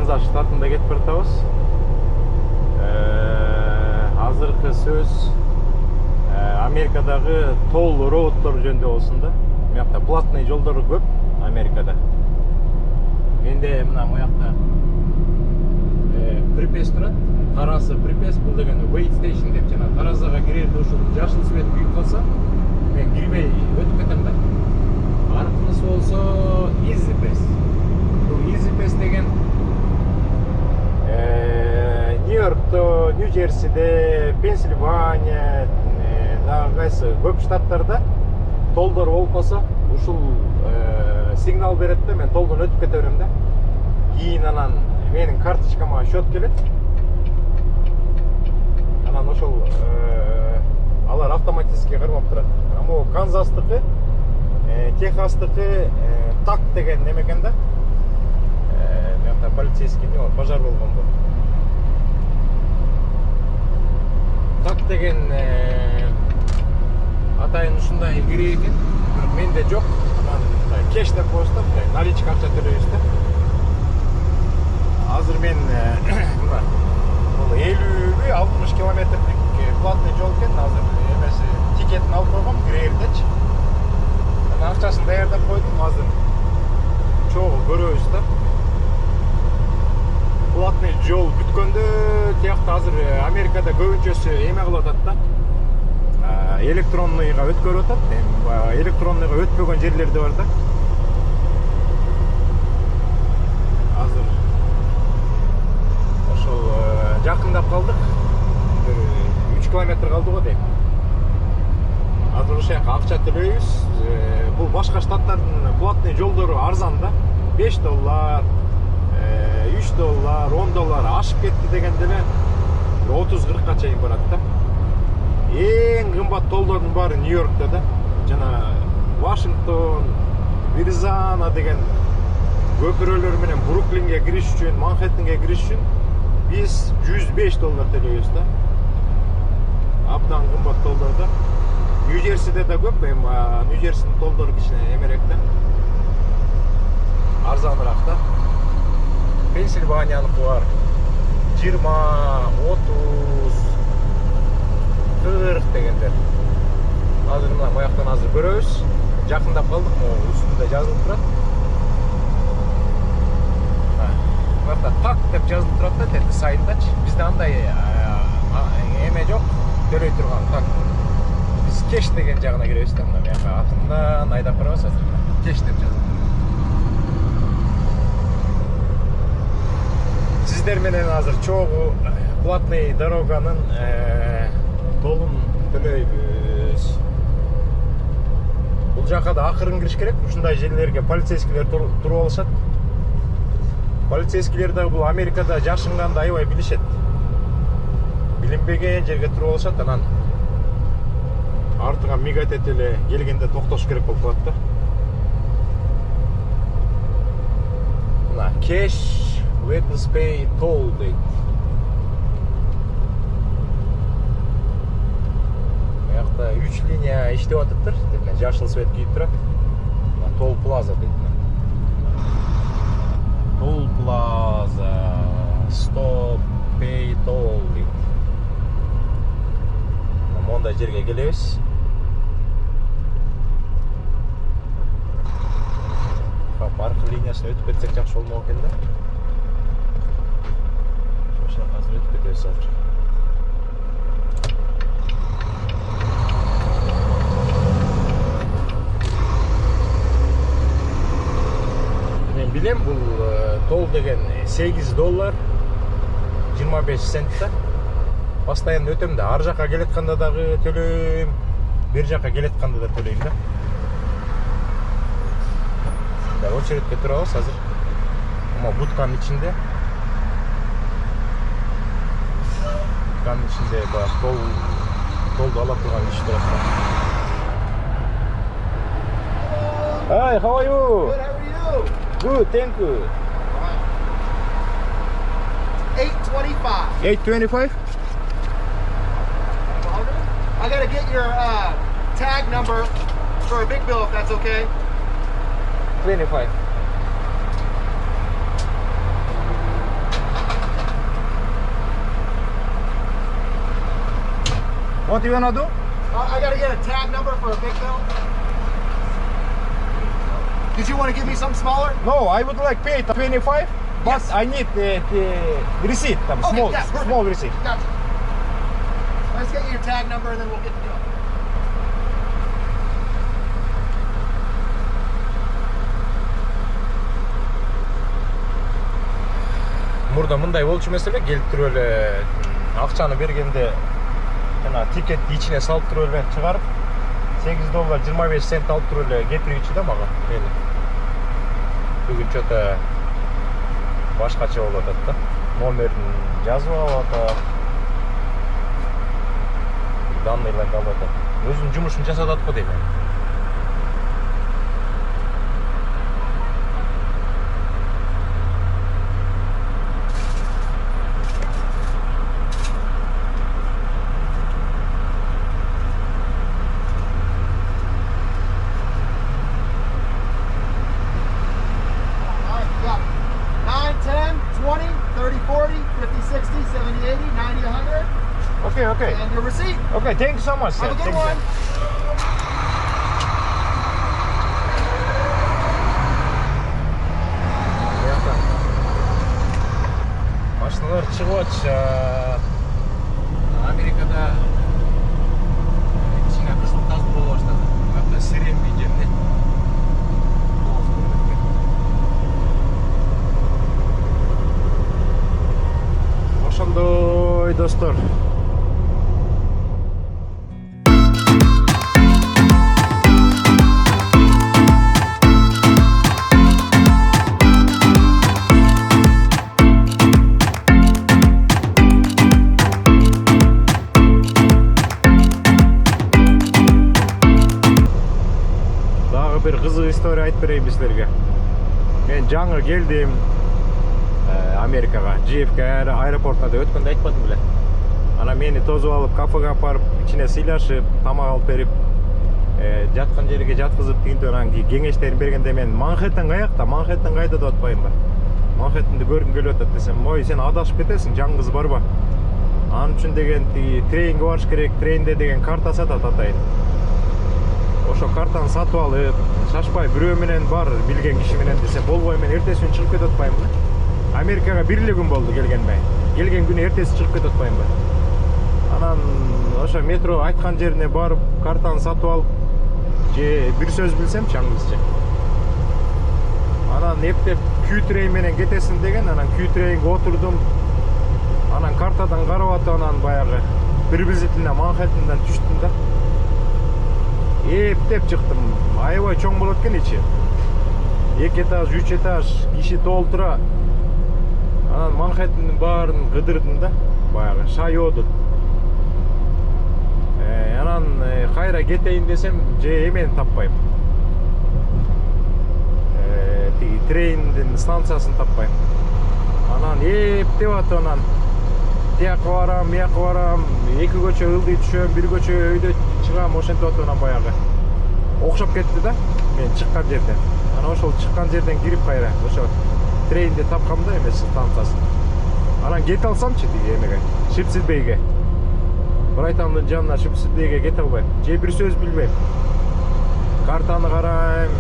Канзас штатында кетип баратабыз. Азыркы сөз Америкадагы toll roadтор жөнүндө болсун да. Буякта платный жолдор көп Америкада. Менде мына буякта припес турат. Тарасы припес, бул деген wait station деп жана таразага кирерде ушул жашыл свет күйүп калса, мен кирбей өтүп кетем да. Аркынысы болсо easy pass. Бул easy pass деген Нью-Йоркто, Нью-Джерсиде, Пенсильвания, дагы кайсы көп штаттарда толдор болуп калса, ушул сигнал берет да, мен толдон өтүп кете берем да. Кийин анан менин карточкама счет келет. Анан ошол алар автоматически кармап турат. Ама Канзастыкы, Техастыкы так деген неме экен да. Мынакта полицейский пожар болгон бу. Так деген атайын ушундай кире экен. Бирок менде жок. Анан кеш деп коёбуз да, наличка акча төлөйбүз да. Азыр мен мына 50-60 километрлик платный жол экен. Азыр эмеси тикетин алып койгом кирердечи. Анан акчасын даярдап койдум. Азыр чогуу көрөбүз да. Платный жол бүткөндө тиякта азыр Америкада көбүнчөсү эме кылып атат да. Электронныйга өткөрүп атат. Электронныйга өтпөгөн жерлер да бар да. Азыр ошол жакындап калдык. 3 километр калды го дейм. Азыр ошол жака акча төлөйбүз. Бул башка штаттардын платный жолдору арзан да. $5, $3, $10 ашып кетти дегенде эле 30-40 чейин барат да. Эң кымбат толдордун баары Нью-Йоркто да. Жана Вашингтон, Вирзана деген көпүрөлөр менен Бруклинге кириш үчүн, Манхэттенге кириш үчүн биз $105 төлөйбүз да. Абдан кымбат толдор да. Нью-Джерсиде да көп, Нью-Джерсинин толдору кичине эмерээк да. Арзаныраак да. Пенсильванияныкы бар. 20, 30, 40 дегендер. Азыр мына буяктан азыр көрөбүз. Жакындап калдык, үстүндө жазылып турат. Буякта так деп жазылып турат да, тетти сайындачы. Бизде андай эме жок, төлөй турган так. Биз кеш деген жагына киребиз да, мына буяка атымдан айдап барабыз азыр. Кеш деп жазылып. Сиздер менен азыр чогуу платный дороганын толун төлөйбүз. Бул жака да акырын кириш керек. Ушундай жерлерге полицейскийлер туруп алышат. Полицейскийлер да бул Америкада жашынганды аябай билишет. Билинбеген жерге туруп алышат, анан артыга мигать этип эле келгенде токтош керек болуп калат да. Мына кеш Wednesday toll дейт. Буякта 3 линия иштеп атыптыр. Жашыл свет күйүп турат. Toll Plaza дейт. Toll Plaza, Stop, Pay Toll дейт. Мондай жерге келебиз. Аркы линиясын өтүп кетсек жакшы болмок экен да. Азыр өтүп кетебиз азыр. Мен билем, бул тол деген $8, 25 цент да. Постоянно өтөм да. Ар жака келетканда дагы төлөйм, бер жака келетканда да төлөйм да. Да, очередке турабыз азыр. Ама бутканын ичинде. İçinde bak толду ала турган иш турат. Hi, how are you? Good, how are you? Good, thank you. 825. 825? I gotta get your tag number for a big bill if that's okay. 25. What do you wanna do? I gotta get a tag number for a big bill. Did you want to give me something smaller? No, I would like pay 25, but Yes. I need the receipt, Okay, small, yeah, perfect. small receipt. Gotcha. Let's get you your tag number and then we'll get the bill. Мурда мындай болчу маселе, келип туруп эле акчаны бергенде жана тикетти ичине салып туруп эле чыгарып $8.25 алып туруп эле кетирүүчү да мага мени. Бүгүн чөтө башкача болуп атат да. Номерин жазып алып атат. Данныйларды алып атат. Өзүнүн жумушун жасап атат го дейм. All right, you got 9, 10, 20, 30, 40, 50, 60, 70, 80, 90, 100, Okay, okay. and your receipt. Okay, thank you so much, sir. Have a good Thank you, one. sir. Машиналар чыгып атышат. Америкада кичине кызыл тазды боло баштады. Ката сиремби жерде. Ошондой достор. Дагы бир кызык история айтып берейин силерге. Мен жаңы келдим Америкага, JFK аэропортуна деп өткөндө айтпадым беле. Ана мени тосуп алып, кафеге апарып, ичине сыйлашып, тамак алып берип, жаткан жерге жаткызып, тигинтип анан кеңештерин бергенде мен Манхэттен каякта, Манхэттен кайда деп атпайбы? Манхэттенди көргүм келип атат десем, ой, сен адашып кетесиң, жаңгыз барба. Анын үчүн деген трейнге барыш керек, трейнде деген карта сатат атайын. Ошо картаны сатып алып, шашпай бирөө менен бар билген киши менен десем болбой, мен эртеси күнү чыгып кетип атпаймынбы? Америкага бир эле күн болду келгениме. Келген күнү эртеси чыгып кетип атпаймынбы? Анан ошо метро айткан жерине барып, картаны сатып алып, же бир сөз билсем чаңгызчы. Анан эптеп Q-train менен кетесиң деген, анан Q-trainге отурдум. Анан картадан карап атып, анан баягы приблизительно Манхэттенден түштүм да. Эптеп чыктым. Аябай чоң болот экен ичи. 2 этаж, 3 этаж, киши толтура. Анан Манхэттендин баарын кыдырдым да, баягы шайоодут. Анан кайра кетейин десем, же эмени таппайм. Тиги трейндин станциясын таппайм. Анан эптеп атып, анан тияка барам, мияка барам, 2 көчө ылдый түшөм, 1 көчө өйдө чыгам, ошентип атып анан баягы окшоп кетти да мен чыккан жерден. Анан ошол чыккан жерден кирип кайра ошо трейнди тапкам да эмес станциясын. Анан кете алсамчы тиги эмеге, Шипсилбейге. Брайтандын жанына Шипсилбейге кете албайм. Же бир сөз билбейм. Картаны карайм,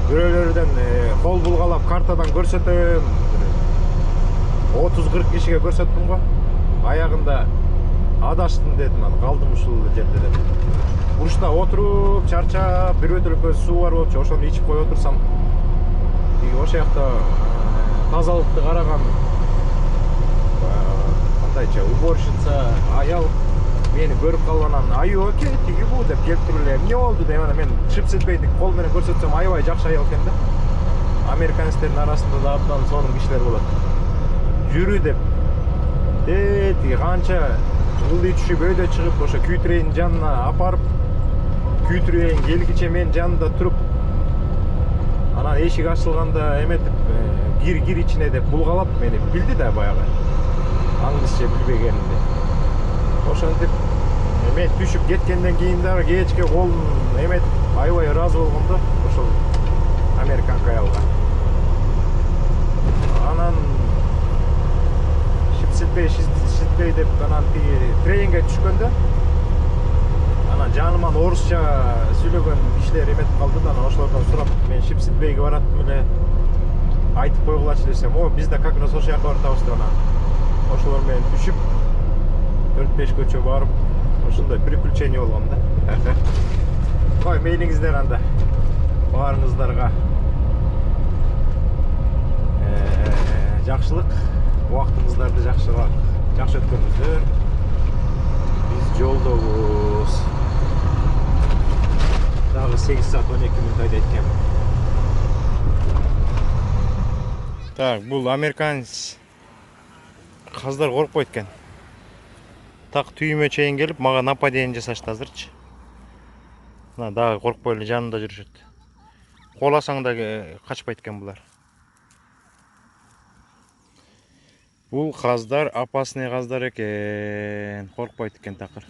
бирөөлөрдөн кол булгалап картадан көрсөтөм. 30-40 кишиге көрсөттүм го. Аягында адаштым дедим, анан калдым ушул жерде деп. Урушта отуруп, чарчап, бир бөтөлкө суу бар болчу, ошону ичип коюп отурсам, тиги ошол жакта тазалыкты караган кандайча уборщица аял мени көрүп калып, анан аю эке тиги бу деп келип туруп эле эмне болду деп анан мен Шипсилбейди кол менен көрсөтсөм, аябай жакшы аял экен да. Американецтердин арасында да абдан сонун кишилер болот. Жүрү деп. Тиги канча ылдый түшүп өйдө чыгып ошо Q-train жанына апарып, Q-train келгиче мен жанында туруп, анан эшик ачылганда эметип кир ичине деп булгалап мени билди да баягы. Англисче билбегенди. Ошентип мен түшүп кеткенден кийин дагы кечке колун эметип аябай ыраазы болгом да ошол американка аялга. Анан Шипсилбей эле деп анан тиги тренингге түшкөндө анан жаныман орусча сүйлөгөн кишилер эметип калды да, анан ошолордон сурап мен Шипсидбейге бараттым эле, айтып койгулачы десем, о биз да как раз ошол жака баратабыз деп анан ошолор менен түшүп 4-5 көчө барып ошондой приключение болгон да. Ой, мейлиңиздер анда баарыңыздарга жакшылык, убактыңыздарды жакшы өткөрүңүздөр. Биз жолдобуз. Дагы 8 саат 12 мүнөт айдайт экенмин. Так, бул американец каздар коркпойт экен. Так түйүмө чейин келип мага нападение жасашты азырчы. Мына дагы коркпой эле жанымда жүрүшөт. Коласаң да качпайт экен булар. Бул каздар опасный каздар экен, коркпойт экен такыр.